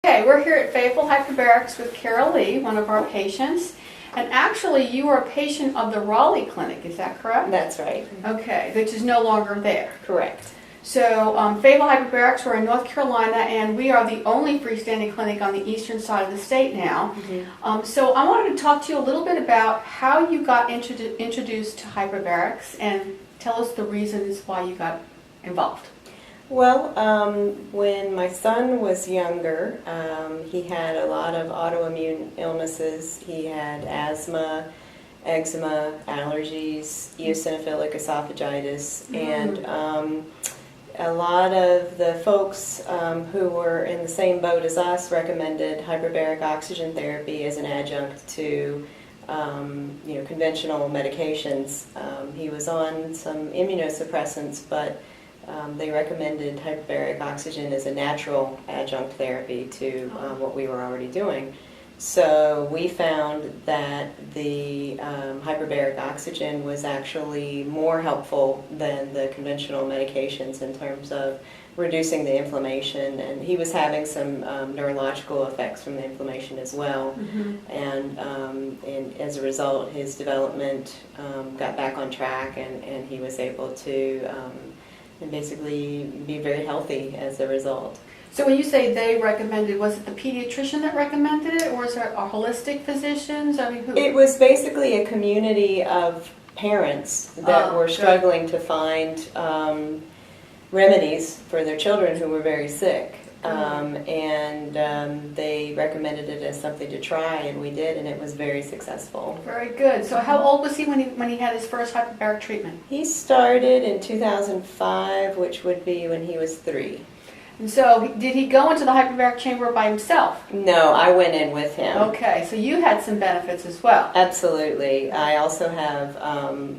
Okay, we're here at Fayettevillle Hyperbarics with Karaleigh, one of our patients. And actually, you are a patient of the Raleigh clinic, is that correct? That's right. Okay, which is no longer there. Correct. So, Fayettevillle Hyperbarics, we're in North Carolina, and we are the only freestanding clinic on the eastern side of the state now. So I wanted to talk to you a little bit about how you got introduced to hyperbarics, and tell us the reasons why you got involved. Well, when my son was younger, he had a lot of autoimmune illnesses. He had asthma, eczema, allergies, eosinophilic esophagitis, and a lot of the folks who were in the same boat as us recommended hyperbaric oxygen therapy as an adjunct to conventional medications. He was on some immunosuppressants, but they recommended hyperbaric oxygen as a natural adjunct therapy to what we were already doing. So we found that the hyperbaric oxygen was actually more helpful than the conventional medications in terms of reducing the inflammation, and he was having some neurological effects from the inflammation as well. And as a result, his development got back on track, and he was able to and basically be very healthy as a result. So when you say they recommended, was it the pediatrician that recommended it, or was it a holistic physicians? I mean, who? It was basically a community of parents that were struggling to find remedies for their children who were very sick. They recommended it as something to try, and we did, and it was very successsul. Very good. So how old was he when he had his first hyperbaric treatment? He started in 2005, which would be when he was 3. And so did he go into the hyperbaric chamber by himself? No, I went in with him. Okay, so you had some benefits as well. Absolutely. I also have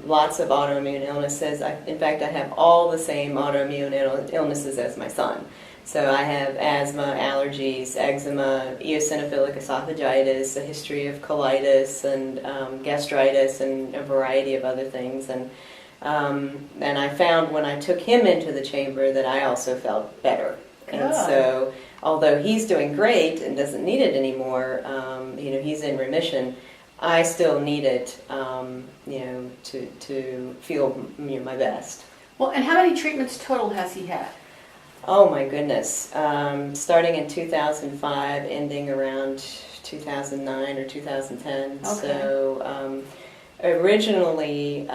lots of autoimmune illnesses. In fact, I have all the same autoimmune illnesses as my son. So I have asthma, allergies, eczema, eosinophilic esophagitis, a history of colitis and gastritis, and a variety of other things. And I found when I took him into the chamber that I also felt better. Good. And so, although he's doing great and doesn't need it anymore, he's in remission, I still need it, to feel my best. Well, and how many treatments total has he had? Oh my goodness, starting in 2005, ending around 2009 or 2010. Okay. So originally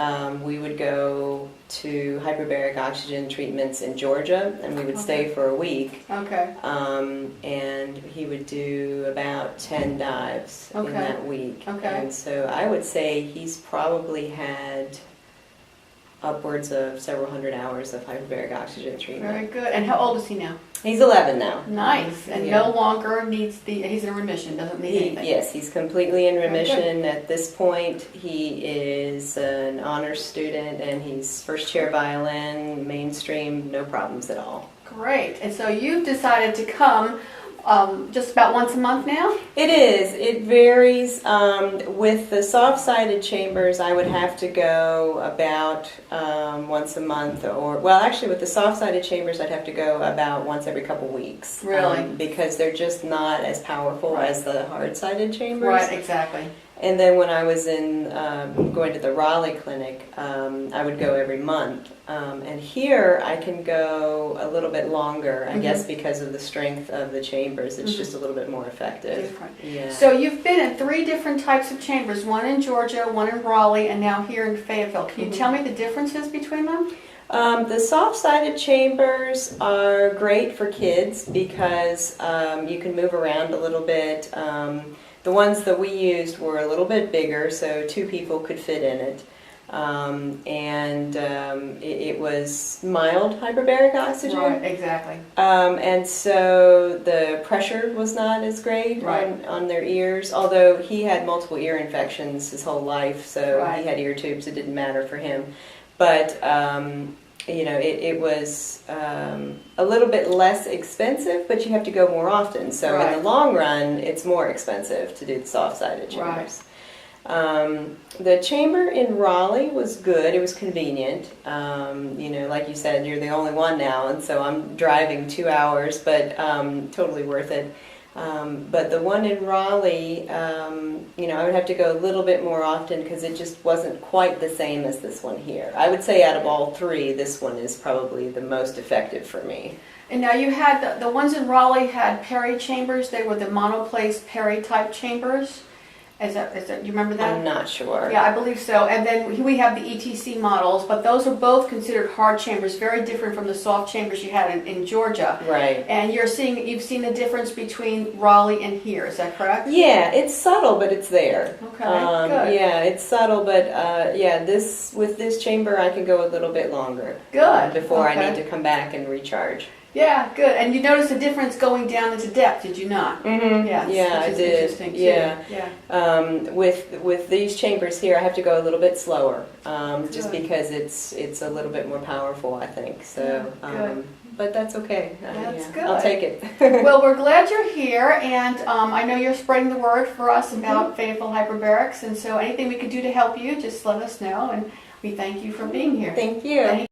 we would go to hyperbaric oxygen treatments in Georgia, and we would stay for a week. Okay. And he would do about 10 dives in that week. Okay. And so I would say he's probably had upwards of several hundred hours of hyperbaric oxygen treatment. Very good. And how old is he now? He's 11 now. Nice. And no longer needs he's in remission, doesn't need anything. Yes, he's completely in remission. At this point, he is an honors student, and he's first chair violin, mainstream, no problems at all. Great. And so you've decided to come just about once a month now? It is. It varies. With the soft-sided chambers, I would have to go about once a month, actually with the soft-sided chambers, I'd have to go about once every couple weeks. Really? Because they're just not as powerful as the hard-sided chambers. Right, exactly. And then when I was going to the Raleigh clinic, I would go every month. And here I can go a little bit longer, I guess because of the strength of the chambers. It's just a little bit more effective. Different. Yeah. So you've been in 3 different types of chambers, one in Georgia, one in Raleigh, and now here in Fayetteville. Can you tell me the differences between them? The soft-sided chambers are great for kids because you can move around a little bit. The ones that we used were a little bit bigger, so 2 people could fit in it. It was mild hyperbaric oxygen. Right, exactly. And so the pressure was not as great on their ears, although he had multiple ear infections his whole life, so he had ear tubes. It didn't matter for him. But it was a little bit less expensive, but you have to go more often. So in the long run, it's more expensive to do the soft-sided chambers. The chamber in Raleigh was good. It was convenient. Like you said, you're the only one now, and so I'm driving 2 hours, but totally worth it. But the one in Raleigh, you know, I would have to go a little bit more often because it just wasn't quite the same as this one here. I would say out of all three, this one is probably the most effective for me. And now you had, the ones in Raleigh had Perry chambers. They were the monoplace Perry type chambers. Is that, you remember that? I'm not sure. Yeah, I believe so. And then we have the ETC models, but those are both considered hard chambers, very different from the soft chambers you had in Georgia. Right. And you've seen the difference between Raleigh and here, is that correct? Yeah, it's subtle, but it's there. Okay, good. Yeah, it's subtle, but yeah, with this chamber, I can go a little bit longer. Good. Before Okay. I need to come back and recharge. Yeah, good. And you noticed a difference going down into depth, did you not? Mm-hmm. Yes, Yeah, I which is did. interesting too. Yeah. With these chambers here, I have to go a little bit slower, just Good. because it's a little bit more powerful, I think. So, Good. but that's okay. That's yeah, good. I'll take it. Well, we're glad you're here, and I know you're spreading the word for us about Fayetteville Hyperbarics, and so anything we could do to help you, just let us know, and we thank you for being here. Thank you.